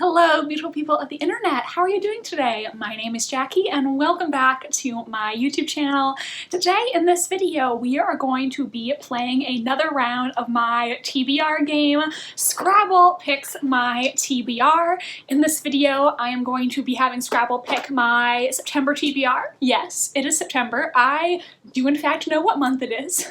Hello, beautiful people of the internet. How are you doing today? My name is Jackie and welcome back to my YouTube channel. Today in this video, we are going to be playing another round of my TBR game, Scrabble Picks My TBR. In this video, I am going to be having Scrabble pick my September TBR. Yes, it is September. I do in fact know what month it is.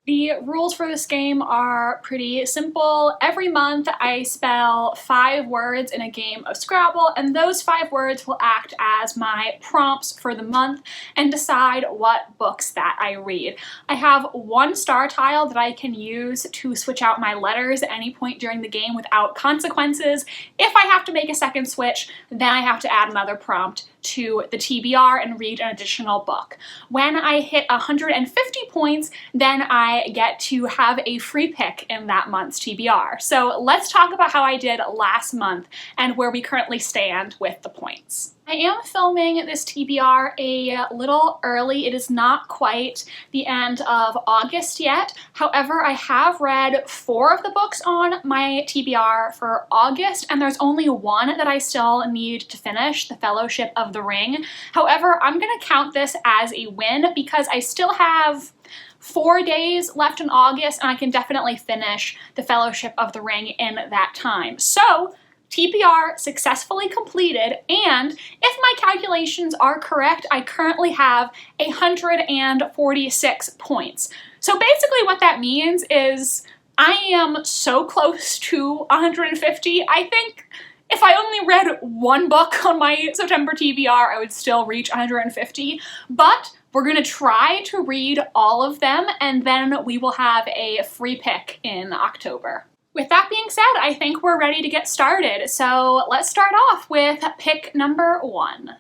The rules for this game are pretty simple. Every month I spell 5 words in a game of Scrabble, and those 5 words will act as my prompts for the month and decide what books that I read. I have 1 star tile that I can use to switch out my letters at any point during the game without consequences. If I have to make a second switch, then I have to add another prompt to the TBR and read an additional book. When I hit 150 points, then I get to have a free pick in that month's TBR. So let's talk about how I did last month and where we currently stand with the points. I am filming this TBR a little early. It is not quite the end of August yet. However, I have read 4 of the books on my TBR for August, and there's only 1 that I still need to finish, The Fellowship of the Ring. However, I'm gonna count this as a win because I still have 4 days left in August, and I can definitely finish The Fellowship of the Ring in that time. So, TBR successfully completed, and if my calculations are correct, I currently have 146 points. So basically what that means is I am so close to 150. I think if I only read 1 book on my September TBR, I would still reach 150, but we're gonna try to read all of them, and then we will have a free pick in October. With that being said, I think we're ready to get started. So let's start off with pick number 1.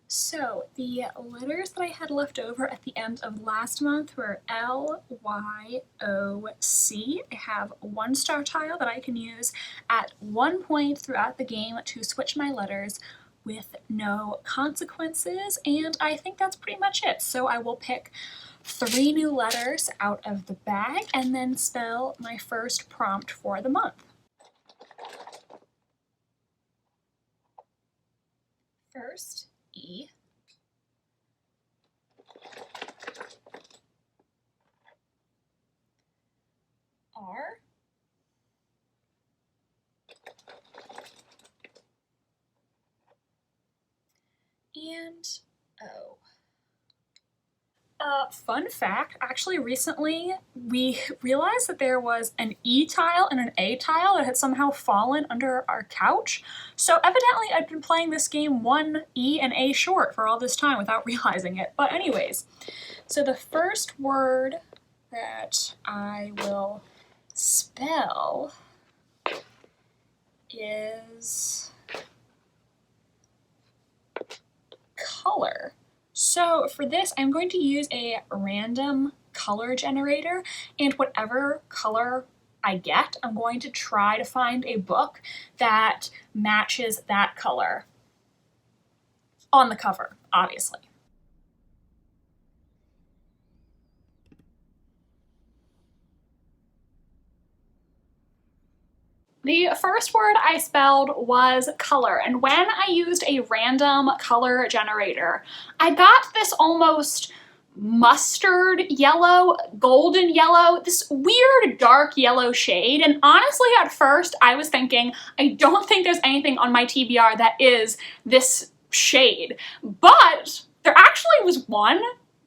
So the letters that I had left over at the end of last month were L, Y, O, C. I have 1 star tile that I can use at 1 point throughout the game to switch my letters with no consequences, and I think that's pretty much it. So I will pick 3 new letters out of the bag and then spell my first prompt for the month. First, E. R. And O. Fun fact, actually recently we realized that there was an E tile and an A tile that had somehow fallen under our couch. So evidently I'd been playing this game 1 E and A short for all this time without realizing it. But anyways, so the first word that I will spell is color. So for this, I'm going to use a random color generator, and whatever color I get, I'm going to try to find a book that matches that color on the cover, obviously. The first word I spelled was color, and when I used a random color generator, I got this almost mustard yellow, golden yellow, this weird dark yellow shade, and honestly at first I was thinking, I don't think there's anything on my TBR that is this shade, but there actually was one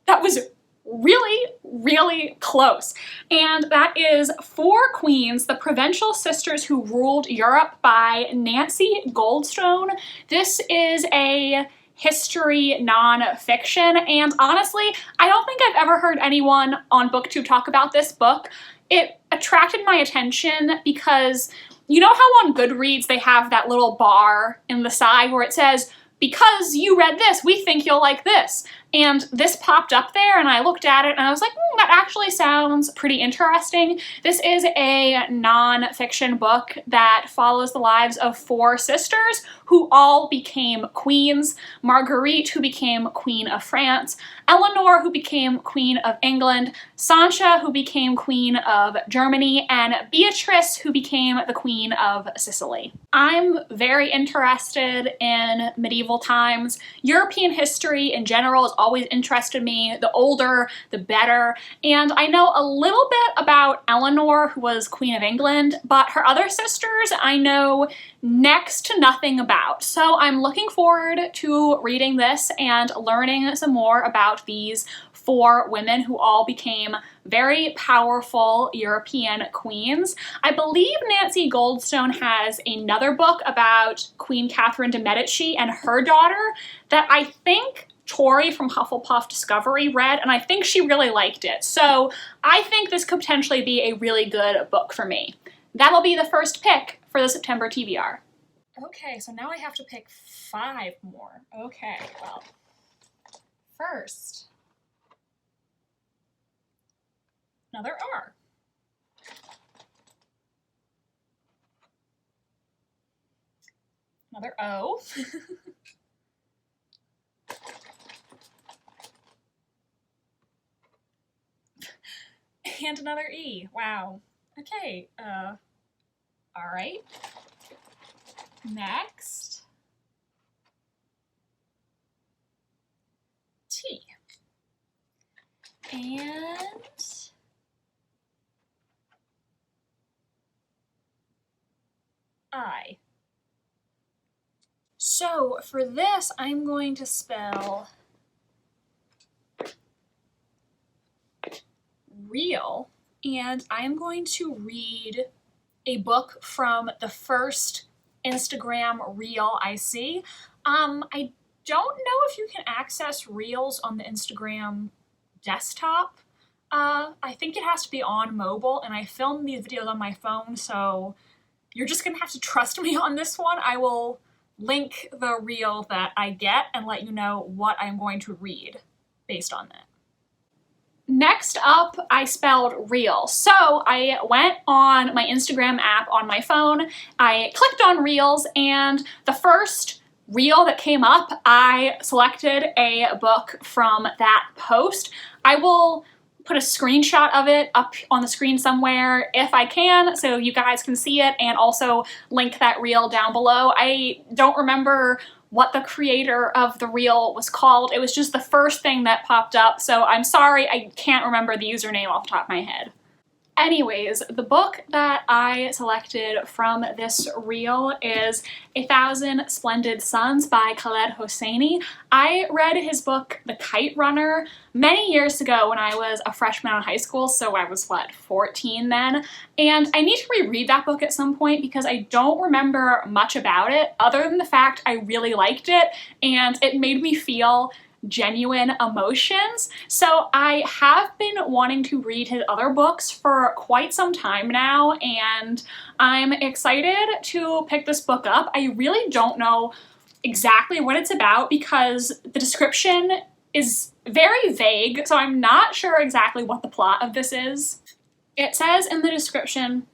that was really close, and that is 4 Queens, the Provincial Sisters Who Ruled Europe by Nancy Goldstone. This is a history non-fiction, and honestly, I don't think I've ever heard anyone on BookTube talk about this book. It attracted my attention because you know how on Goodreads they have that little bar in the side where it says, because you read this, we think you'll like this. And this popped up there and I looked at it and I was like, that actually sounds pretty interesting. This is a non-fiction book that follows the lives of 4 sisters who all became queens. Marguerite, who became Queen of France, Eleanor, who became Queen of England, Sancha, who became Queen of Germany, and Beatrice, who became the Queen of Sicily. I'm very interested in medieval times. European history in general has always interested me. The older, the better. And I know a little bit about Eleanor, who was Queen of England, but her other sisters I know next to nothing about. So I'm looking forward to reading this and learning some more about these 4 women who all became very powerful European queens. I believe Nancy Goldstone has another book about Queen Catherine de' Medici and her daughter that I think Tori from Hufflepuff Discovery read, and I think she really liked it. So I think this could potentially be a really good book for me. That'll be the first pick for the September TBR. Okay, so now I have to pick 5 more. Okay, well, first, another R. Another O. And another E. Wow. Okay, all right. Next, T. And I. So for this, I'm going to spell real, and I'm going to read a book from the first Instagram reel I see. I don't know if you can access reels on the Instagram desktop. I think it has to be on mobile, and I filmed these videos on my phone, so you're just gonna have to trust me on this one. I will link the reel that I get and let you know what I'm going to read based on that. Next up, I spelled real. So I went on my Instagram app on my phone, I clicked on reels, and the first reel that came up, I selected a book from that post. I will put a screenshot of it up on the screen somewhere if I can, so you guys can see it, and also link that reel down below. I don't remember what the creator of the reel was called. It was just the first thing that popped up, so I'm sorry I can't remember the username off the top of my head. Anyways, the book that I selected from this reel is 1,000 Splendid Suns by Khaled Hosseini. I read his book, The Kite Runner, many years ago when I was a freshman in high school, so I was, 14 then? And I need to reread that book at some point because I don't remember much about it, other than the fact I really liked it, and it made me feel genuine emotions. So I have been wanting to read his other books for quite some time now, and I'm excited to pick this book up. I really don't know exactly what it's about because the description is very vague, so I'm not sure exactly what the plot of this is. It says in the description,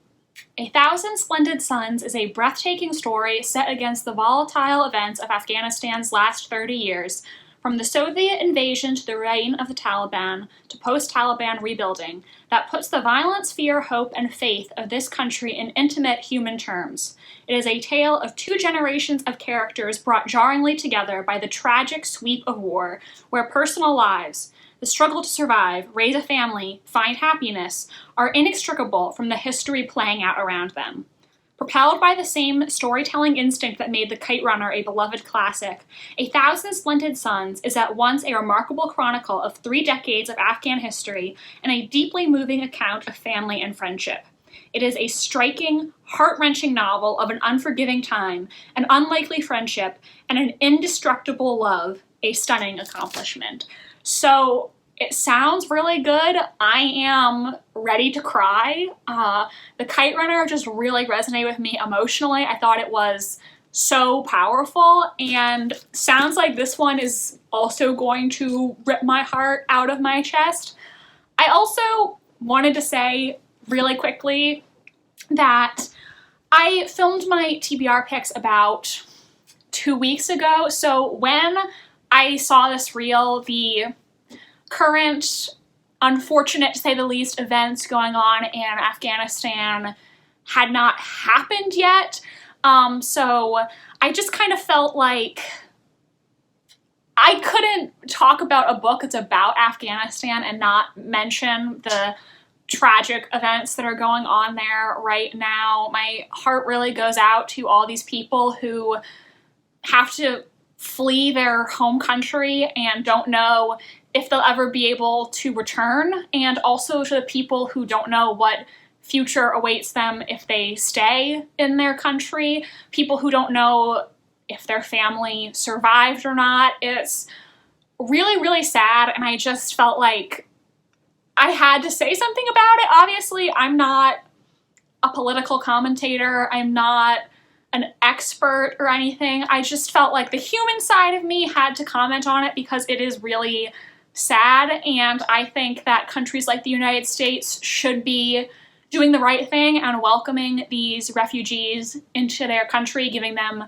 1,000 Splendid Suns is a breathtaking story set against the volatile events of Afghanistan's last 30 years, from the Soviet invasion to the reign of the Taliban to post-Taliban rebuilding, that puts the violence, fear, hope, and faith of this country in intimate human terms. It is a tale of 2 generations of characters brought jarringly together by the tragic sweep of war, where personal lives, the struggle to survive, raise a family, find happiness, are inextricable from the history playing out around them. Propelled by the same storytelling instinct that made The Kite Runner a beloved classic, 1,000 Splendid Suns is at once a remarkable chronicle of 3 decades of Afghan history and a deeply moving account of family and friendship. It is a striking, heart-wrenching novel of an unforgiving time, an unlikely friendship, and an indestructible love, a stunning accomplishment. So it sounds really good. I am ready to cry. The Kite Runner just really resonated with me emotionally. I thought it was so powerful, and sounds like this one is also going to rip my heart out of my chest. I also wanted to say really quickly that I filmed my TBR picks about 2 weeks ago, so when I saw this reel, the current, unfortunate to say the least, events going on in Afghanistan had not happened yet. So I just kind of felt like I couldn't talk about a book that's about Afghanistan and not mention the tragic events that are going on there right now. My heart really goes out to all these people who have to flee their home country and don't know if they'll ever be able to return, and also to the people who don't know what future awaits them if they stay in their country, people who don't know if their family survived or not. It's really, really sad, and I just felt like I had to say something about it. Obviously, I'm not a political commentator. I'm not an expert or anything. I just felt like the human side of me had to comment on it because it is really sad, and I think that countries like the United States should be doing the right thing and welcoming these refugees into their country, giving them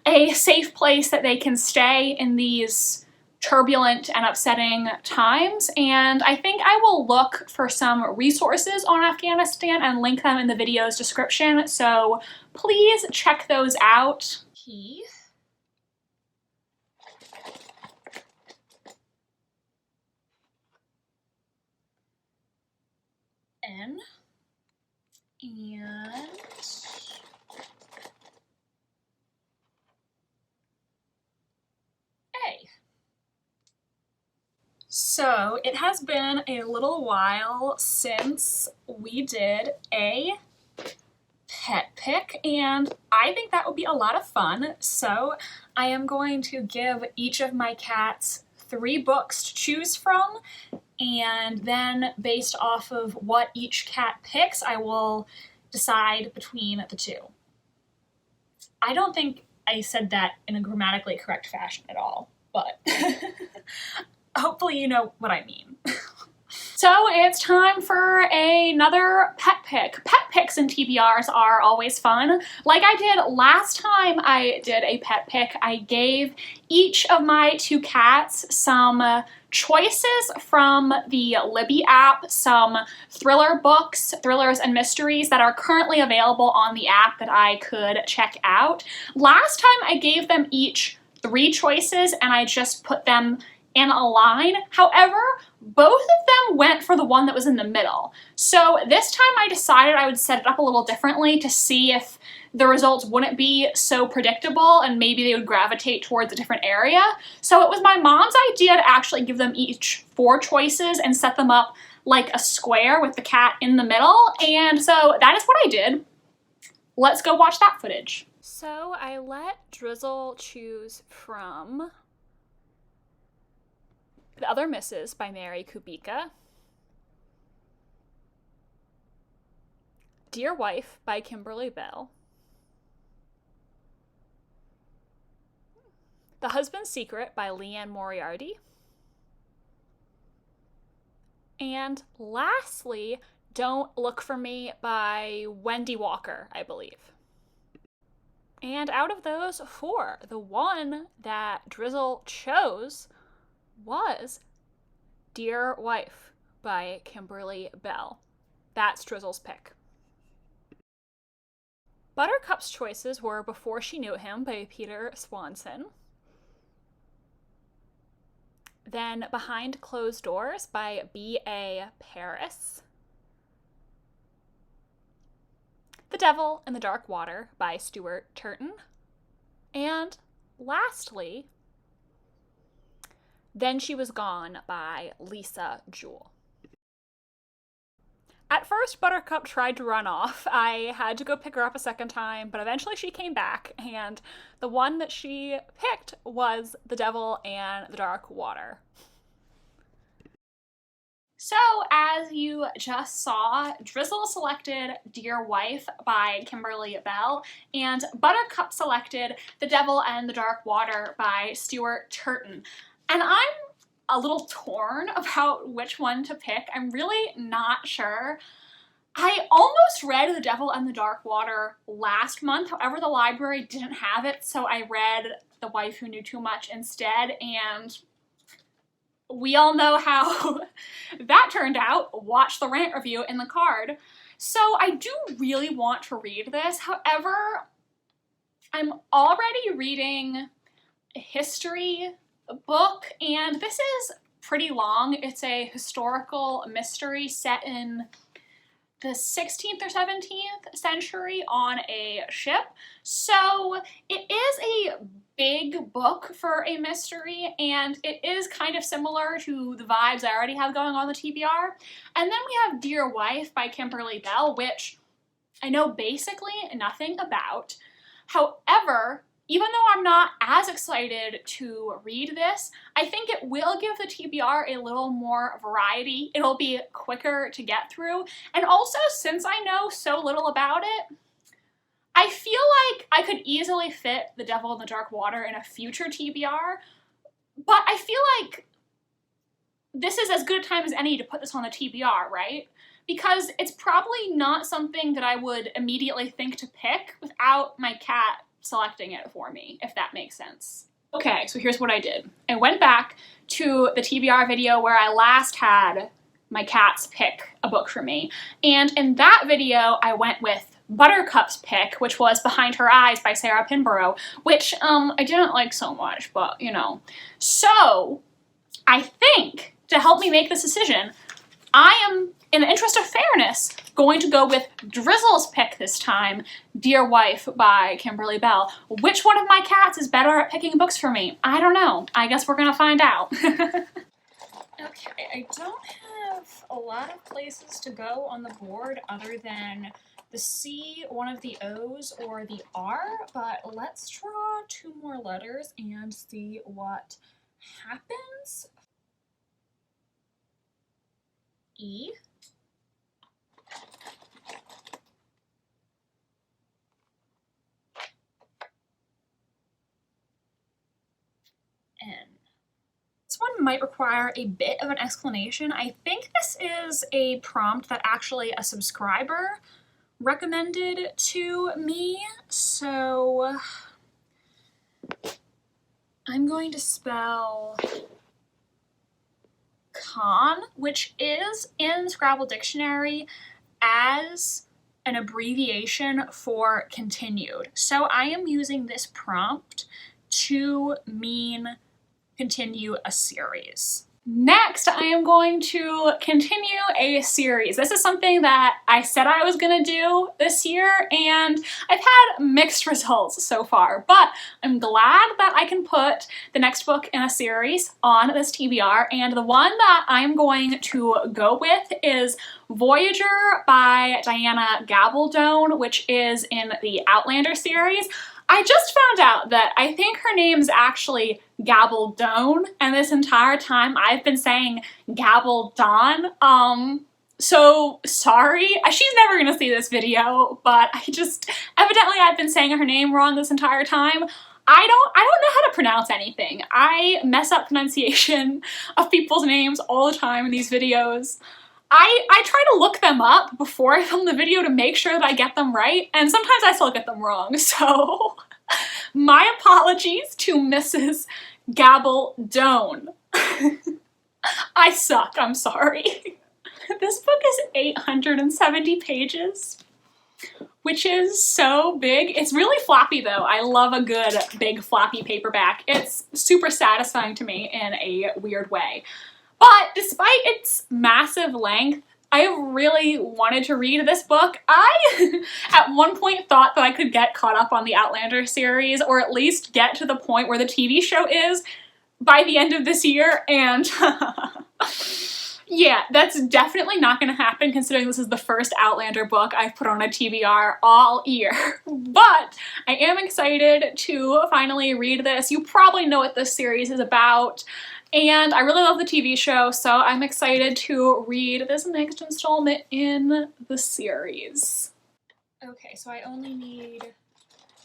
a safe place that they can stay in these turbulent and upsetting times. And I think I will look for some resources on Afghanistan and link them in the video's description, so please check those out. N and A. So it has been a little while since we did a pet pick, and I think that would be a lot of fun. So I am going to give each of my cats 3 books to choose from, and then based off of what each cat picks, I will decide between the 2. I don't think I said that in a grammatically correct fashion at all, but hopefully you know what I mean. So it's time for another pet pick. Pet picks and TBRs are always fun. Like I did last time I did a pet pick, I gave each of my 2 cats some choices from the Libby app, some thriller books, thrillers and mysteries that are currently available on the app that I could check out. Last time I gave them each 3 choices and I just put them in a line. However, both of them went for the one that was in the middle. So this time I decided I would set it up a little differently to see if the results wouldn't be so predictable and maybe they would gravitate towards a different area. So it was my mom's idea to actually give them each 4 choices and set them up like a square with the cat in the middle. And so that is what I did. Let's go watch that footage. So I let Drizzle choose from The Other Misses by Mary Kubica, Dear Wife by Kimberly Bell, The Husband's Secret by Leanne Moriarty, and lastly, Don't Look for Me by Wendy Walker, I believe. And out of those 4, the one that Drizzle chose was Dear Wife by Kimberly Bell. That's Drizzle's pick. Buttercup's choices were Before She Knew Him by Peter Swanson, then Behind Closed Doors by B.A. Paris, The Devil in the Dark Water by Stuart Turton, and lastly, Then She Was Gone by Lisa Jewell. At first, Buttercup tried to run off. I had to go pick her up a second time, but eventually she came back, and the one that she picked was The Devil and the Dark Water. So, as you just saw, Drizzle selected Dear Wife by Kimberly Bell, and Buttercup selected The Devil and the Dark Water by Stuart Turton. And I'm a little torn about which one to pick. I'm really not sure. I almost read The Devil and the Dark Water last month, however the library didn't have it, so I read The Wife Who Knew Too Much instead, and we all know how that turned out. Watch the rant review in the card. So I do really want to read this. However, I'm already reading a history book, and this is pretty long. It's a historical mystery set in the 16th or 17th century on a ship. So it is a big book for a mystery, and it is kind of similar to the vibes I already have going on the TBR. And then we have Dear Wife by Kimberly Bell, which I know basically nothing about. However, even though I'm not as excited to read this, I think it will give the TBR a little more variety. It'll be quicker to get through. And also, since I know so little about it, I feel like I could easily fit The Devil in the Dark Water in a future TBR, but I feel like this is as good a time as any to put this on the TBR, right? Because it's probably not something that I would immediately think to pick without my cat selecting it for me, if that makes sense. Okay, so here's what I did. I went back to the TBR video where I last had my cats pick a book for me, and in that video I went with Buttercup's pick, which was Behind Her Eyes by Sarah Pinborough, which I didn't like so much, but you know. So I think to help me make this decision, I am, in the interest of fairness, going to go with Drizzle's pick this time, Dear Wife by Kimberly Bell. Which one of my cats is better at picking books for me? I don't know. I guess we're gonna find out. Okay, I don't have a lot of places to go on the board other than the C, one of the O's, or the R, but let's draw two more letters and see what happens. E. N. This one might require a bit of an explanation. I think this is a prompt that actually a subscriber recommended to me, so I'm going to spell con, which is in Scrabble Dictionary as an abbreviation for continued. So I am using this prompt to mean continue a series. Next, I am going to continue a series. This is something that I said I was gonna do this year, and I've had mixed results so far, but I'm glad that I can put the next book in a series on this TBR, and the one that I'm going to go with is Voyager by Diana Gabaldon, which is in the Outlander series. I just found out that I think her name's actually Gabaldon, and this entire time I've been saying Gabaldon. So sorry. She's never gonna see this video, but evidently I've been saying her name wrong this entire time. I don't know how to pronounce anything. I mess up pronunciation of people's names all the time in these videos. I try to look them up before I film the video to make sure that I get them right, and sometimes I still get them wrong, so my apologies to Mrs. Gabaldon. I suck, I'm sorry. This book is 870 pages, which is so big. It's really floppy though. I love a good big floppy paperback. It's super satisfying to me in a weird way. But despite its massive length, I really wanted to read this book. I, at one point, thought that I could get caught up on the Outlander series, or at least get to the point where the TV show is by the end of this year, and yeah, that's definitely not going to happen considering this is the first Outlander book I've put on a TBR all year. But I am excited to finally read this. You probably know what this series is about. And I really love the TV show, so I'm excited to read this next installment in the series. Okay, so I only need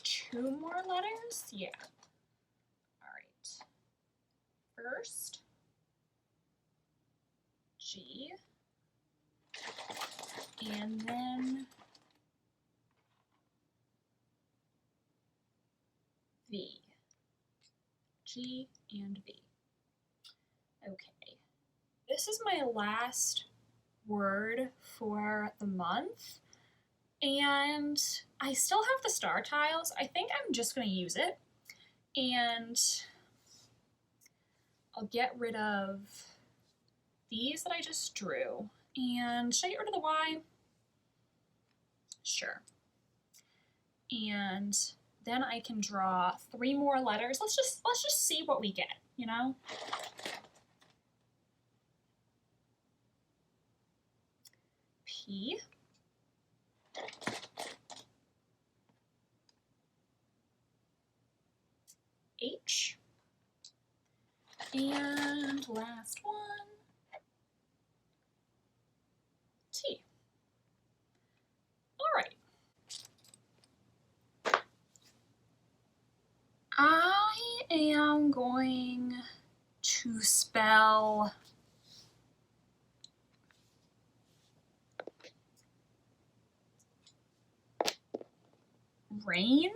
2 more letters? Yeah. Alright. First, G. And then V. G and V. Okay. This is my last word for the month, and I still have the star tiles. I think I'm just going to use it, and I'll get rid of these that I just drew. And should I get rid of the Y? Sure. And then I can draw 3 more letters. Let's just see what we get, you know? P. H. And last one, T. All right. I am going to spell rain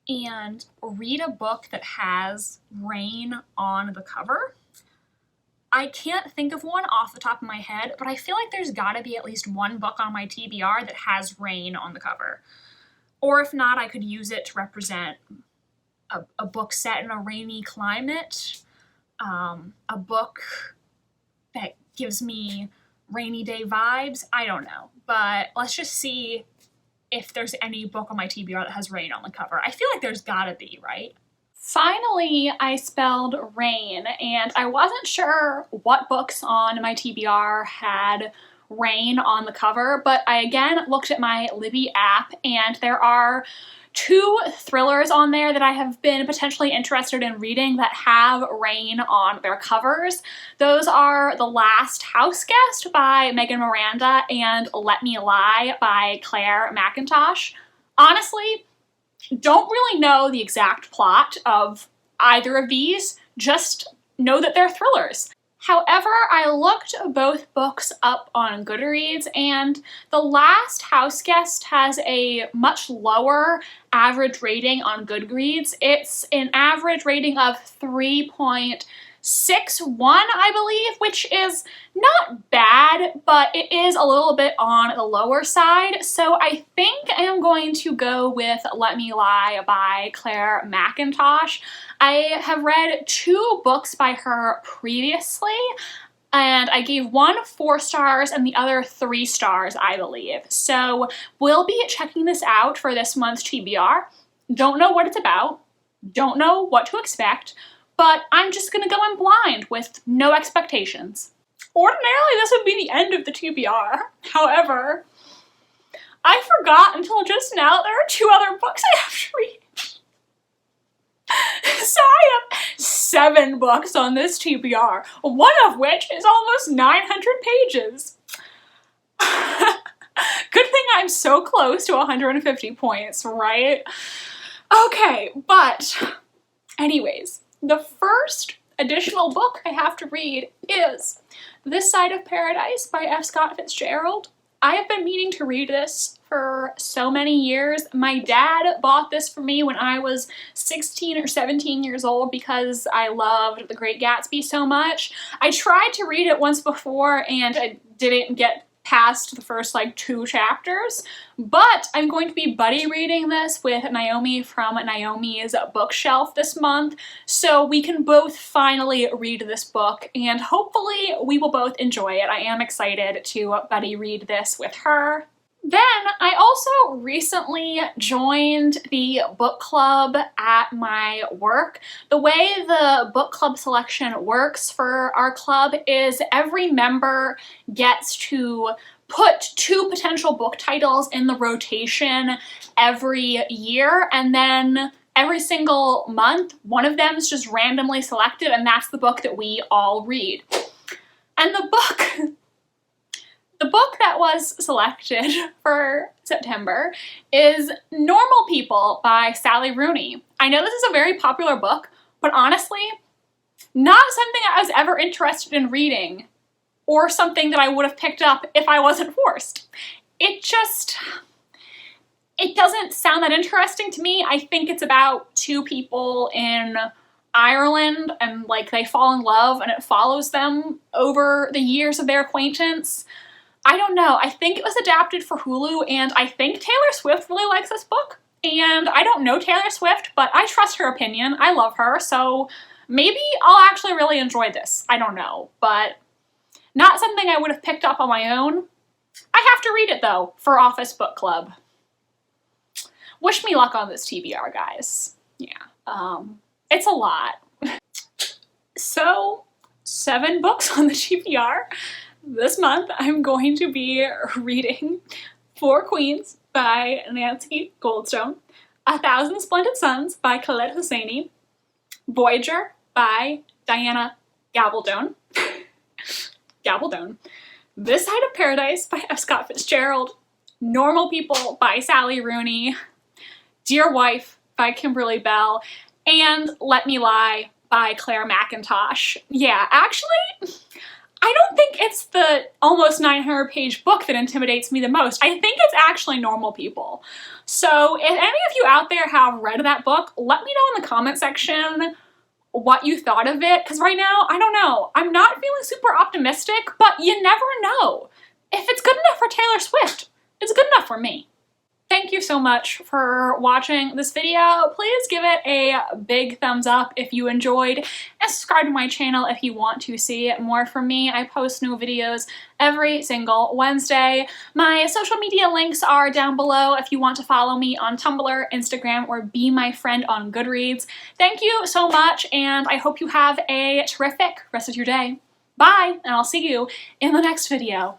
and read a book that has rain on the cover. I can't think of one off the top of my head, but I feel like there's gotta be at least one book on my TBR that has rain on the cover. Or if not, I could use it to represent a book set in a rainy climate, a book that gives me rainy day vibes. I don't know, but let's just see if there's any book on my TBR that has rain on the cover. I feel like there's gotta be, right? Finally, I spelled rain, and I wasn't sure what books on my TBR had rain on the cover, but I again looked at my Libby app, and there are 2 thrillers on there that I have been potentially interested in reading that have rain on their covers. Those are The Last House Guest by Megan Miranda and Let Me Lie by Claire McIntosh. Honestly, don't really know the exact plot of either of these, just know that they're thrillers. However, I looked both books up on Goodreads, and The Last House Guest has a much lower average rating on Goodreads. It's an average rating of 3.61, I believe, which is not bad, but it is a little bit on the lower side. So I think I am going to go with Let Me Lie by Claire McIntosh. I have read 2 books by her previously, and I gave one 4 stars and the other 3 stars, I believe. So we'll be checking this out for this month's TBR. Don't know what it's about, don't know what to expect, but I'm just gonna go in blind with no expectations. Ordinarily, this would be the end of the TBR. However, I forgot until just now that there are 2 other books I have to read. So I have 7 books on this TBR, one of which is almost 900 pages. Good thing I'm so close to 150 points, right? Okay, but anyways, the first additional book I have to read is This Side of Paradise by F. Scott Fitzgerald. I have been meaning to read this for so many years. My dad bought this for me when I was 16 or 17 years old because I loved The Great Gatsby so much. I tried to read it once before and I didn't get past the first like 2 chapters, but I'm going to be buddy reading this with Naomi from Naomi's Bookshelf this month, so we can both finally read this book and hopefully we will both enjoy it. I am excited to buddy read this with her. Then I also recently joined the book club at my work. The way the book club selection works for our club is every member gets to put 2 potential book titles in the rotation every year, and then every single month, one of them is just randomly selected, and that's the book that we all read. And the book that was selected for September is Normal People by Sally Rooney. I know this is a very popular book, but honestly, not something I was ever interested in reading, or something that I would have picked up if I wasn't forced. It doesn't sound that interesting to me. I think it's about two people in Ireland and like they fall in love and it follows them over the years of their acquaintance. I don't know. I think it was adapted for Hulu, and I think Taylor Swift really likes this book. And I don't know Taylor Swift, but I trust her opinion. I love her, so maybe I'll actually really enjoy this. I don't know, but not something I would have picked up on my own. I have to read it though for Office Book Club. Wish me luck on this TBR, guys. Yeah, it's a lot. So, 7 books on the TBR. This month I'm going to be reading 4 Queens by Nancy Goldstone, 1,000 Splendid Suns by Khaled Hosseini, Voyager by Diana Gabaldon, This Side of Paradise by F. Scott Fitzgerald, Normal People by Sally Rooney, Dear Wife by Kimberly Bell, and Let Me Lie by Claire McIntosh. Yeah, actually, I don't think it's the almost 900-page book that intimidates me the most. I think it's actually Normal People. So if any of you out there have read that book, let me know in the comment section what you thought of it, because right now, I don't know. I'm not feeling super optimistic, but you never know. If it's good enough for Taylor Swift, it's good enough for me. Thank you so much for watching this video. Please give it a big thumbs up if you enjoyed, and subscribe to my channel if you want to see more from me. I post new videos every single Wednesday. My social media links are down below if you want to follow me on Tumblr, Instagram, or be my friend on Goodreads. Thank you so much, and I hope you have a terrific rest of your day. Bye, and I'll see you in the next video.